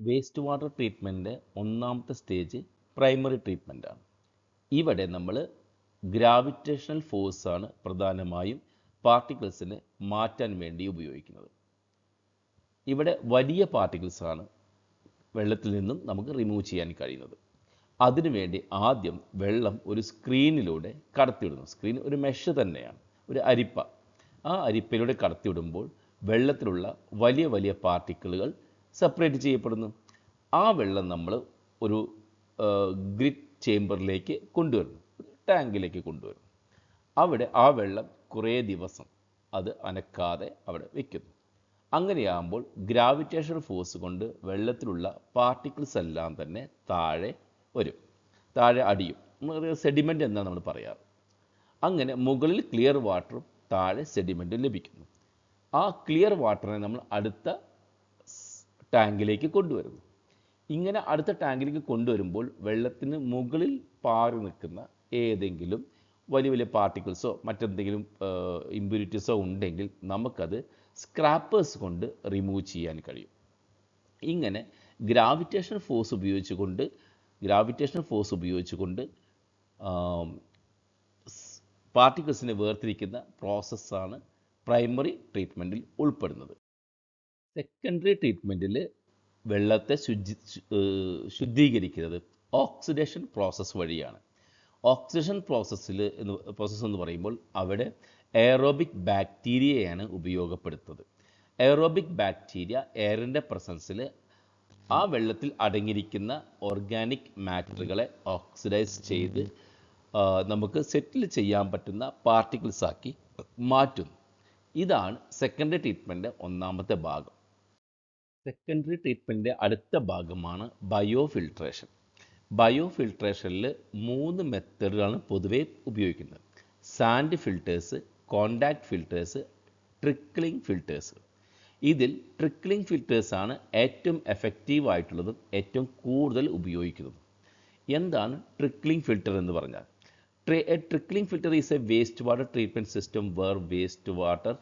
Waste water ട്രീറ്റ്മെൻറ്റിൻ്റെ ഒന്നാമത്തെ stage primary ട്രീറ്റ്മെൻറ്റാണ്. ഇവിടെ നമ്മൾ ഗ്രാവിറ്റേഷണൽ ഫോഴ്സാണ് പ്രധാനമായും പാർട്ടിക്കിൾസിനെ മാറ്റാൻ വേണ്ടി ഉപയോഗിക്കുന്നത്. ഇവിടെ വലിയ പാർട്ടിക്കിൾസാണ് വെള്ളത്തിൽ നിന്നും നമുക്ക് റിമൂവ് ചെയ്യാൻ കഴിയുന്നത്. അതിനുവേണ്ടി ആദ്യം വെള്ളം ഒരു സ്ക്രീനിലൂടെ കടത്തിവിടുന്നു. സ്ക്രീൻ ഒരു മെഷ് തന്നെയാണ്, ഒരു അരിപ്പ. ആ അരിപ്പയിലൂടെ കടത്തിവിടുമ്പോൾ വെള്ളത്തിലുള്ള വലിയ വലിയ പാർട്ടിക്കിളുകൾ സെപ്പറേറ്റ് ചെയ്യപ്പെടുന്നു. ആ വെള്ളം നമ്മൾ ഒരു ഗ്രിഡ് ചേമ്പറിലേക്ക് കൊണ്ടുവരുന്നു, ഒരു ടാങ്കിലേക്ക് കൊണ്ടുവരുന്നു. അവിടെ ആ വെള്ളം കുറേ ദിവസം അത് അനക്കാതെ അവിടെ വയ്ക്കുന്നു. അങ്ങനെയാകുമ്പോൾ ഗ്രാവിറ്റേഷൻ ഫോഴ്സ് കൊണ്ട് വെള്ളത്തിലുള്ള പാർട്ടിക്കിൾസ് എല്ലാം തന്നെ താഴെ വരും, താഴെ അടിയും. സെഡിമെൻ്റ് എന്നാണ് നമ്മൾ പറയാറ്. അങ്ങനെ മുകളിൽ ക്ലിയർ വാട്ടറും താഴെ സെഡിമെൻറ്റും ലഭിക്കുന്നു. ആ ക്ലിയർ വാട്ടറിനെ നമ്മൾ അടുത്ത ടാങ്കിലേക്ക് കൊണ്ടുവരുന്നു. ഇങ്ങനെ അടുത്ത ടാങ്കിലേക്ക് കൊണ്ടുവരുമ്പോൾ വെള്ളത്തിന് മുകളിൽ പാറി നിൽക്കുന്ന ഏതെങ്കിലും വലിയ വലിയ പാർട്ടിക്കിൾസോ മറ്റെന്തെങ്കിലും ഇമ്പ്യൂരിറ്റീസോ ഉണ്ടെങ്കിൽ നമുക്കത് സ്ക്രാപ്പേഴ്സ് കൊണ്ട് റിമൂവ് ചെയ്യാൻ കഴിയും. ഇങ്ങനെ ഗ്രാവിറ്റേഷൻ ഫോഴ്സ് ഉപയോഗിച്ചുകൊണ്ട് പാർട്ടിക്കിൾസിനെ വേർതിരിക്കുന്ന പ്രോസസ്സാണ് പ്രൈമറി ട്രീറ്റ്മെൻറ്റിൽ ഉൾപ്പെടുന്നത്. സെക്കൻഡറി ട്രീറ്റ്മെൻറ്റിൽ വെള്ളത്തെ ശുദ്ധീകരിക്കുന്നത് ഓക്സിഡേഷൻ പ്രോസസ്സ് വഴിയാണ്. ഓക്സിഡേഷൻ പ്രോസസ്സ് എന്ന് പറയുമ്പോൾ അവിടെ എയറോബിക് ബാക്ടീരിയയാണ് ഉപയോഗപ്പെടുത്തുന്നത്. എയറോബിക് ബാക്ടീരിയ എയറിൻ്റെ പ്രസൻസിൽ ആ വെള്ളത്തിൽ അടങ്ങിയിരിക്കുന്ന ഓർഗാനിക് മാറ്ററുകളെ ഓക്സിഡൈസ് ചെയ്ത് നമുക്ക് സെറ്റിൽ ചെയ്യാൻ പറ്റുന്ന പാർട്ടിക്കിൾസ് ആക്കി മാറ്റുന്നു. ഇതാണ് സെക്കൻഡറി ട്രീറ്റ്മെൻറ്റ് ഒന്നാമത്തെ ഭാഗം. സെക്കൻഡറി ട്രീറ്റ്മെൻറ്റിൻ്റെ അടുത്ത ഭാഗമാണ് ബയോഫിൽട്രേഷൻ. ബയോഫിൽട്രേഷനിൽ 3 മെത്തേഡുകളാണ് പൊതുവേ ഉപയോഗിക്കുന്നത്: sand filters, contact filters, trickling filters. ഇതിൽ ട്രിക്കിളിംഗ് ഫിൽറ്റേഴ്സാണ് ഏറ്റവും എഫക്റ്റീവ് ആയിട്ടുള്ളതും ഏറ്റവും കൂടുതൽ ഉപയോഗിക്കുന്നതും. എന്താണ് ട്രിക്കിളിംഗ് ഫിൽറ്റർ എന്ന് പറഞ്ഞാൽ? A trickling filter is a wastewater treatment system where wastewater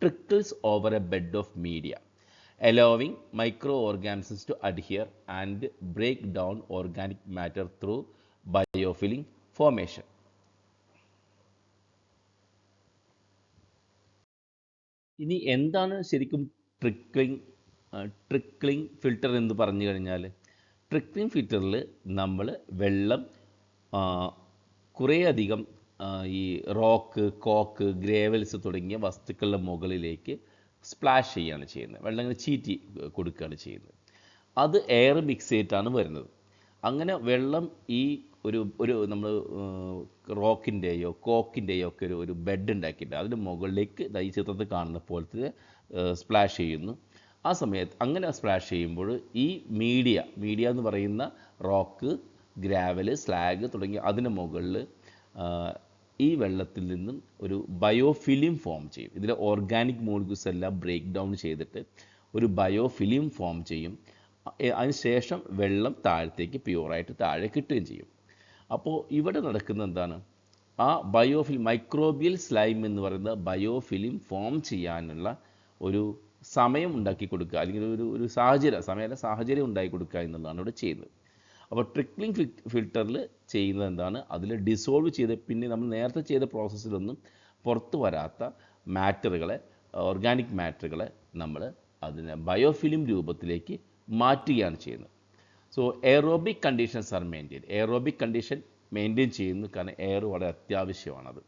trickles over a bed of media, allowing microorganisms to adhere and break down organic matter through biofilm formation. ഇനി എന്താണ് ശരിക്കും ട്രിക്ലിംഗ് ഫിൽറ്റർ എന്ന് പറഞ്ഞു കഴിഞ്ഞാൽ, trickling ഫിൽറ്ററിൽ നമ്മൾ വെള്ളം കുറേയധികം ഈ റോക്ക്, കോക്ക്, ഗ്രേവൽസ് തുടങ്ങിയ വസ്തുക്കളുടെ മുകളിലേക്ക് സ്പ്ലാഷ് ചെയ്യുകയാണ് ചെയ്യുന്നത്. വെള്ളം ഇങ്ങനെ ചീറ്റി കൊടുക്കുകയാണ് ചെയ്യുന്നത്. അത് എയർ മിക്സ് ചെയ്തിട്ടാണ് വരുന്നത്. അങ്ങനെ വെള്ളം ഈ ഒരു നമ്മൾ റോക്കിൻ്റെയോ കോക്കിൻ്റെയോ ഒക്കെ ഒരു ബെഡ് ഉണ്ടാക്കിയിട്ട് അതിന് മുകളിലേക്ക് ഈ ചിത്രത്തിൽ കാണുന്ന പോലത്തെ സ്പ്ലാഷ് ചെയ്യുന്നു. ആ സമയത്ത് അങ്ങനെ സ്പ്ലാഷ് ചെയ്യുമ്പോൾ ഈ മീഡിയ എന്ന് പറയുന്ന റോക്ക്, ഗ്രാവല്, സ്ലാഗ് തുടങ്ങിയ അതിന് മുകളിൽ ഈ വെള്ളത്തിൽ നിന്നും ഒരു ബയോഫിലിം ഫോം ചെയ്യും. ഇതിലെ ഓർഗാനിക് മോളിക്യൂൾസ് എല്ലാം ബ്രേക്ക് ഡൗൺ ചെയ്തിട്ട് ഒരു ബയോഫിലിം ഫോം ചെയ്യും. അതിനുശേഷം വെള്ളം താഴത്തേക്ക് പ്യുവറായിട്ട് താഴെ കിട്ടുകയും ചെയ്യും. അപ്പോൾ ഇവിടെ നടക്കുന്ന എന്താണ്? ആ ബയോഫിലിം, മൈക്രോബിയൽ സ്ലൈം എന്ന് പറയുന്ന ബയോഫിലിം ഫോം ചെയ്യാനുള്ള ഒരു സമയം ഉണ്ടാക്കി കൊടുക്കുക, അല്ലെങ്കിൽ ഒരു സാഹചര്യം ഉണ്ടാക്കി കൊടുക്കുക എന്നുള്ളതാണ് ഇവിടെ ചെയ്യുന്നത്. അപ്പോൾ ട്രിക്ലിംഗ് ഫിൽറ്ററിൽ ചെയ്യുന്നത് എന്താണ്? അതിൽ ഡിസോൾവ് ചെയ്ത് പിന്നെ നമ്മൾ നേരത്തെ ചെയ്ത പ്രോസസ്സിലൊന്നും പുറത്തു വരാത്ത മാറ്ററുകളെ, ഓർഗാനിക് മാറ്ററുകളെ നമ്മൾ അതിനെ ബയോഫിലിം രൂപത്തിലേക്ക് മാറ്റുകയാണ് ചെയ്യുന്നത്. So aerobic conditions R maintain. Aerobic condition maintain ചെയ്യുന്നു, കാരണം എയർ വളരെ അത്യാവശ്യമാണത്.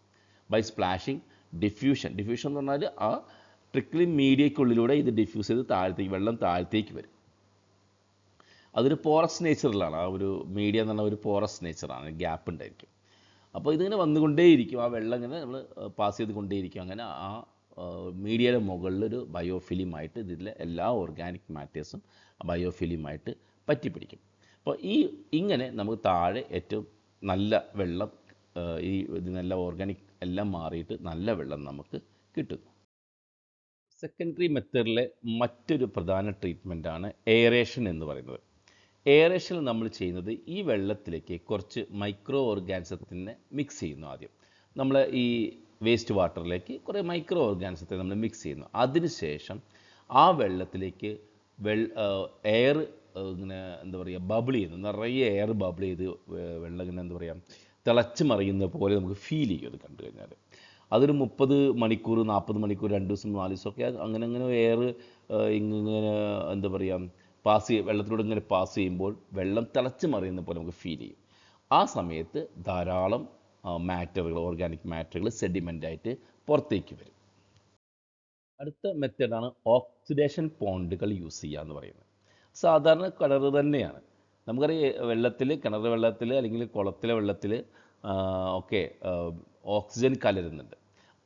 ബൈ സ്പ്ലാഷിങ്, ഡിഫ്യൂഷൻ എന്ന് പറഞ്ഞാൽ ആ ട്രിക്ലിംഗ് മീഡിയയ്ക്കുള്ളിലൂടെ ഇത് ഡിഫ്യൂസ് ചെയ്ത് വെള്ളം താഴത്തേക്ക് വരും. അതൊരു പോറസ് നേച്ചറിലാണ്. ആ ഒരു മീഡിയ എന്ന് പറഞ്ഞാൽ ഒരു പോറസ് നേച്ചറാണ്, ഗ്യാപ്പ് ഉണ്ടായിരിക്കും. അപ്പോൾ ഇതിങ്ങനെ വന്നുകൊണ്ടേയിരിക്കും, ആ വെള്ളം ഇങ്ങനെ നമ്മൾ പാസ് ചെയ്ത് കൊണ്ടേയിരിക്കും. അങ്ങനെ ആ മീഡിയയുടെ മുകളിലൊരു ബയോഫിലിമായിട്ട് ഇതിലെ എല്ലാ ഓർഗാനിക് മാറ്റേഴ്സും ബയോഫിലിമായിട്ട് പറ്റിപ്പിടിക്കും. അപ്പോൾ ഇങ്ങനെ നമുക്ക് താഴെ ഏറ്റവും നല്ല വെള്ളം, ഇതിനെല്ലാം ഓർഗാനിക് എല്ലാം മാറിയിട്ട് നല്ല വെള്ളം നമുക്ക് കിട്ടുന്നു. സെക്കൻഡറി മെത്തേഡിലെ മറ്റൊരു പ്രധാന ട്രീറ്റ്മെൻറ്റാണ് എയറേഷൻ എന്ന് പറയുന്നത്. എയറേഷനിൽ നമ്മൾ ചെയ്യുന്നത് ഈ വെള്ളത്തിലേക്ക് കുറച്ച് മൈക്രോ ഓർഗാനിസത്തിനെ മിക്സ് ചെയ്യുന്നു. ആദ്യം നമ്മൾ ഈ വേസ്റ്റ് വാട്ടറിലേക്ക് കുറേ മൈക്രോ ഓർഗാനിസത്തെ നമ്മൾ മിക്സ് ചെയ്യുന്നു. അതിനുശേഷം ആ വെള്ളത്തിലേക്ക് എയർ ഇങ്ങനെ എന്താ പറയുക ബബിൾ ചെയ്യുന്നു, നിറയെ എയർ ബബിൾ ചെയ്ത് വെള്ളം ഇങ്ങനെ എന്താ പറയുക തിളച്ച് മറിയുന്ന പോലെ നമുക്ക് ഫീൽ ചെയ്യും അത് കണ്ടു കഴിഞ്ഞാൽ. അതൊരു 30 മണിക്കൂർ 40 മണിക്കൂർ 2 ദിവസം 4 ദിവസമൊക്കെ അങ്ങനെ അങ്ങനെ എയർ ഇങ്ങനെ എന്താ പറയുക വെള്ളത്തിലൂടെ ഇങ്ങനെ പാസ് ചെയ്യുമ്പോൾ വെള്ളം തിളച്ച് മറിയുന്ന പോലെ നമുക്ക് ഫീൽ ചെയ്യും. ആ സമയത്ത് ധാരാളം മാറ്ററുകൾ, ഓർഗാനിക് മാറ്ററുകൾ സെഡിമെൻ്റായിട്ട് പുറത്തേക്ക് വരും. അടുത്ത മെത്തേഡാണ് ഓക്സിഡേഷൻ പോണ്ടുകൾ യൂസ് ചെയ്യുക എന്ന് പറയുന്നത്. സാധാരണ കിണർ തന്നെയാണ്. നമുക്കറിയാം കിണർ വെള്ളത്തിൽ അല്ലെങ്കിൽ കുളത്തിലെ വെള്ളത്തിൽ ഒക്കെ ഓക്സിജൻ കലരുന്നുണ്ട്.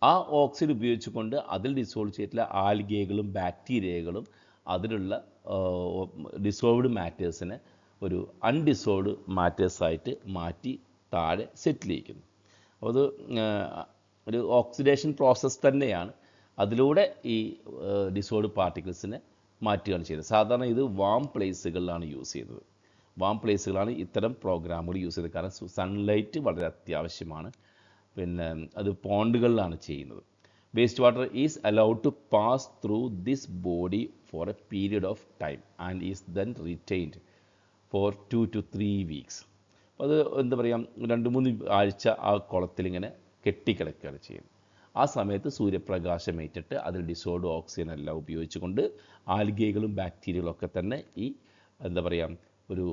ആ ഓക്സിജൻ ഉപയോഗിച്ചുകൊണ്ട് അതിൽ ഡിസോൾവ് ചെയ്തിട്ടുള്ള ആൽഗകളും ബാക്ടീരിയകളും അതിലുള്ള ഡിസോൾവ്ഡ് മാറ്റേഴ്സിനെ ഒരു അൺഡിസോൾവ്ഡ് മാറ്റേഴ്സായിട്ട് മാറ്റി താഴെ സെറ്റിൽ ചെയ്യിക്കുന്നു. അപ്പോൾ അത് ഒരു ഓക്സിഡേഷൻ പ്രോസസ്സ് തന്നെയാണ്. അതിലൂടെ ഈ ഡിസോൾവ്ഡ് പാർട്ടിക്കിൾസിനെ മാറ്റുകയാണ് ചെയ്യുന്നത്. സാധാരണ ഇത് വാം പ്ലേസുകളിലാണ് യൂസ് ചെയ്യുന്നത്. വാം പ്ലേസുകളാണ് ഇത്തരം പ്രോഗ്രാമുകൾ യൂസ് ചെയ്തത്. കാരണം സൺലൈറ്റ് വളരെ അത്യാവശ്യമാണ്. പിന്നെ അത് പോണ്ടുകളിലാണ് ചെയ്യുന്നത്. Waste water is allowed to pass through this body for a period of time and is then retained for 2 to 3 weeks. അപ്പോൾ അത് എന്താ പറയുക 2-3 ആഴ്ച ആ കുളത്തിലിങ്ങനെ കെട്ടിക്കിടക്കുകയാണ് ചെയ്യുന്നത്. ആ സമയത്ത് സൂര്യപ്രകാശം ഏറ്റിട്ട് അതിൽ ഡിസോൾവ്ഡ് ഓക്സിജൻ എല്ലാം ഉപയോഗിച്ചുകൊണ്ട് ആൽഗകളും ബാക്ടീരിയകളും ഒക്കെ തന്നെ ഈ എന്താ പറയുക ഒരു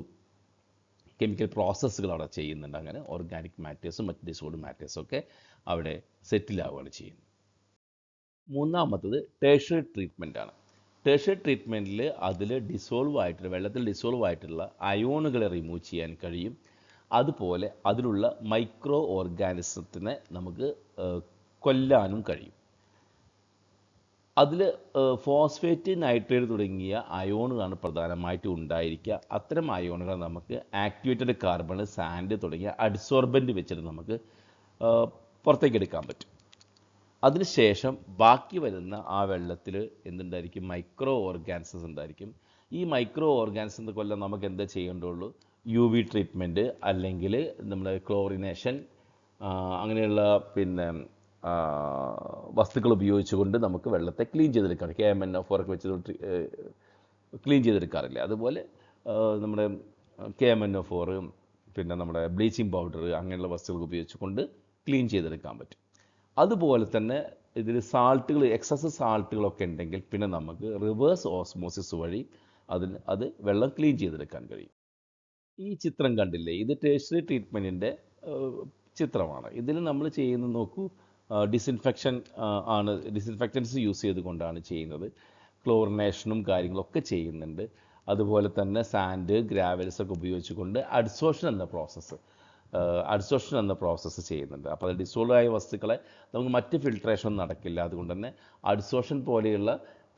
കെമിക്കൽ പ്രോസസ്സുകൾ അവിടെ ചെയ്യുന്നുണ്ട്. അങ്ങനെ ഓർഗാനിക് മാറ്റേഴ്സും മറ്റ് ഡിസോൾവ്ഡ് മാറ്റേഴ്സും ഒക്കെ അവിടെ സെറ്റിലാവുകയാണ് ചെയ്യുന്നത്. മൂന്നാമത്തത് ടേർഷ്യറി ട്രീറ്റ്മെൻ്റ് ആണ്. ടേർഷ്യറി ട്രീറ്റ്മെൻറ്റിൽ അതിൽ വെള്ളത്തിൽ ഡിസോൾവ് ആയിട്ടുള്ള അയോണുകളെ റിമൂവ് ചെയ്യാൻ കഴിയും. അതുപോലെ അതിലുള്ള മൈക്രോ ഓർഗാനിസത്തിനെ നമുക്ക് കൊല്ലാനും കഴിയും. അതിൽ ഫോസ്ഫേറ്റ്, നൈട്രേറ്റ് തുടങ്ങിയ അയോണുകളാണ് പ്രധാനമായിട്ടും ഉണ്ടായിരിക്കുക. അത്തരം അയോണുകൾ നമുക്ക് ആക്ടിവേറ്റഡ് കാർബൺ, സാൻഡ് തുടങ്ങിയ അഡ്സോർബൻ്റ് വെച്ചിട്ട് നമുക്ക് പുറത്തേക്ക് എടുക്കാൻ പറ്റും. അതിനുശേഷം ബാക്കി വരുന്ന ആ വെള്ളത്തിൽ എന്തുണ്ടായിരിക്കും? മൈക്രോ ഓർഗാനിസംസ് ഉണ്ടായിരിക്കും. ഈ മൈക്രോ ഓർഗാനിസം കൊല്ലം നമുക്ക് എന്താ ചെയ്യേണ്ടുള്ളൂ? UV ട്രീറ്റ്മെൻറ്റ് അല്ലെങ്കിൽ നമ്മുടെ ക്ലോറിനേഷൻ അങ്ങനെയുള്ള പിന്നെ വസ്തുക്കൾ ഉപയോഗിച്ചുകൊണ്ട് നമുക്ക് വെള്ളത്തെ ക്ലീൻ ചെയ്തെടുക്കാം. KMNO4 ഒക്കെ വെച്ച് ക്ലീൻ ചെയ്തെടുക്കാറില്ല. അതുപോലെ നമ്മുടെ KMNO4 പിന്നെ നമ്മുടെ ബ്ലീച്ചിങ് പൗഡർ അങ്ങനെയുള്ള വസ്തുക്കൾ ഉപയോഗിച്ചുകൊണ്ട് ക്ലീൻ ചെയ്തെടുക്കാൻ പറ്റും. അതുപോലെ തന്നെ ഇതിൽ എക്സസ് സാൾട്ടുകളൊക്കെ ഉണ്ടെങ്കിൽ പിന്നെ നമുക്ക് റിവേഴ്സ് ഓസ്മോസിസ് വഴി അത് വെള്ളം ക്ലീൻ ചെയ്തെടുക്കാൻ കഴിയും. ഈ ചിത്രം കണ്ടില്ലേ? ഇത് ടേർഷ്യറി ട്രീറ്റ്മെൻറ്റിൻ്റെ ചിത്രമാണ്. ഇതിൽ നമ്മൾ ചെയ്യുന്നത് നോക്കൂ, ഡിസിൻഫെക്റ്റൻസ് യൂസ് ചെയ്തുകൊണ്ടാണ് ചെയ്യുന്നത്. ക്ലോറിനേഷനും കാര്യങ്ങളൊക്കെ ചെയ്യുന്നുണ്ട്. അതുപോലെ തന്നെ സാൻഡ്, ഗ്രാവൽസ് ഒക്കെ ഉപയോഗിച്ചുകൊണ്ട് അഡ്സോർഷൻ എന്ന പ്രോസസ്സ് ചെയ്യുന്നുണ്ട്. അപ്പോൾ അത് ഡിസോൾവ് ആയ വസ്തുക്കളെ നമുക്ക് മറ്റ് ഫിൽട്രേഷൻ നടക്കില്ല. അതുകൊണ്ട് തന്നെ അഡ്സോർഷൻ പോലെയുള്ള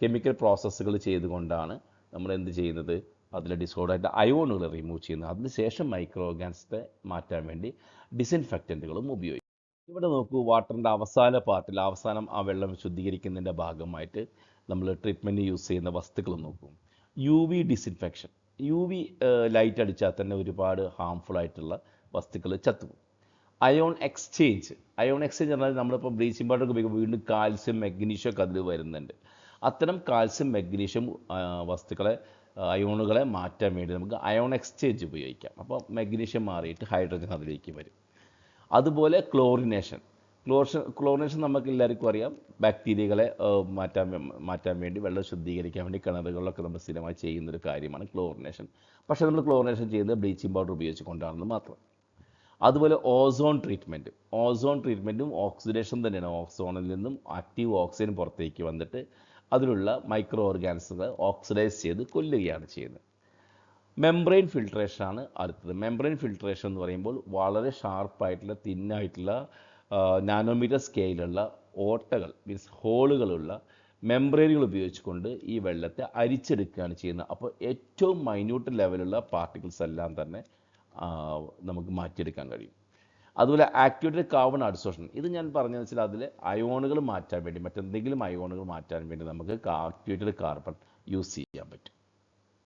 കെമിക്കൽ പ്രോസസ്സുകൾ ചെയ്തുകൊണ്ടാണ് നമ്മൾ എന്ത് ചെയ്യുന്നത്? അതിൽ ഡിസോൾവ് ആയിട്ട് അയോണുകൾ റിമൂവ് ചെയ്യുന്നത്. അതിനുശേഷം മൈക്രോ ഓർഗാനിസത്തെ മാറ്റാൻ വേണ്ടി ഡിസിൻഫെക്റ്റൻറ്റുകളും ഉപയോഗിക്കും. ഇവിടെ നോക്കൂ, വാട്ടറിൻ്റെ അവസാനം ആ വെള്ളം ശുദ്ധീകരിക്കുന്നതിൻ്റെ ഭാഗമായിട്ട് നമ്മൾ ട്രീറ്റ്മെൻറ്റ് യൂസ് ചെയ്യുന്ന വസ്തുക്കൾ നോക്കും. UV disinfection. UV ലൈറ്റ് അടിച്ചാൽ തന്നെ ഒരുപാട് ഹാംഫുൾ ആയിട്ടുള്ള വസ്തുക്കൾ ചത്തുപോകും. അയോൺ എക്സ്ചേഞ്ച് പറഞ്ഞാൽ നമ്മളിപ്പോൾ ബ്ലീച്ചിങ് പൗഡർ ഉപയോഗിക്കുമ്പോൾ വീണ്ടും കാൽസ്യം, മഗ്നീഷ്യം ഒക്കെ അതിൽ വരുന്നുണ്ട്. അത്തരം കാൽസ്യം, മഗ്നീഷ്യം അയോണുകളെ മാറ്റാൻ വേണ്ടി നമുക്ക് അയോൺ എക്സ്ചേഞ്ച് ഉപയോഗിക്കാം. അപ്പോൾ മഗ്നീഷ്യം മാറിയിട്ട് ഹൈഡ്രജൻ അതിലേക്ക് വരും. അതുപോലെ ക്ലോറിനേഷൻ നമുക്ക് എല്ലാവർക്കും അറിയാം. ബാക്ടീരിയകളെ മാറ്റാൻ വേണ്ടി, വെള്ളം ശുദ്ധീകരിക്കാൻ വേണ്ടി കിണറുകളിലൊക്കെ നമ്മൾ സ്ഥിരമായി ചെയ്യുന്നൊരു കാര്യമാണ് ക്ലോറിനേഷൻ. പക്ഷേ നമ്മൾ ക്ലോറിനേഷൻ ചെയ്യുന്നത് ബ്ലീച്ചിങ് പൗഡർ ഉപയോഗിച്ചുകൊണ്ടാണെന്ന് മാത്രം. അതുപോലെ ഓസോൺ ട്രീറ്റ്മെൻറ്റും ഓക്സിഡേഷൻ തന്നെയാണ്. ഓസോണിൽ നിന്നും ആക്റ്റീവ് ഓക്സിജൻ പുറത്തേക്ക് വന്നിട്ട് അതിലുള്ള മൈക്രോ ഓർഗാനിസങ്ങളെ ഓക്സിഡൈസ് ചെയ്ത് കൊല്ലുകയാണ് ചെയ്യുന്നത്. മെംബ്രെയിൻ ഫിൽട്രേഷനാണ് അടുത്തത്. മെംബ്രെയിൻ ഫിൽട്രേഷൻ എന്ന് പറയുമ്പോൾ വളരെ ഷാർപ്പായിട്ടുള്ള, തിന്നായിട്ടുള്ള, നാനോമീറ്റർ സ്കെയിലുള്ള ഓട്ടകൾ, മീൻസ് ഹോളുകളുള്ള മെംബ്രെയിനുകൾ ഉപയോഗിച്ചുകൊണ്ട് ഈ വെള്ളത്തെ അരിച്ചെടുക്കുകയാണ് ചെയ്യുന്നത്. അപ്പോൾ ഏറ്റവും മൈന്യൂട്ട് ലെവലുള്ള പാർട്ടിക്കിൾസ് എല്ലാം തന്നെ നമുക്ക് മാറ്റിയെടുക്കാൻ കഴിയും. അതുപോലെ ആക്ടിവേറ്റഡ് കാർബൺ അഡ്സോർഷൻ. ഇത് ഞാൻ പറഞ്ഞതെന്ന് വെച്ചാൽ അതിൽ അയോണുകൾ മാറ്റാൻ വേണ്ടി, മറ്റെന്തെങ്കിലും അയോണുകൾ മാറ്റാൻ വേണ്ടി നമുക്ക് ആക്ടിവേറ്റഡ് കാർബൺ യൂസ് ചെയ്യാൻ പറ്റും.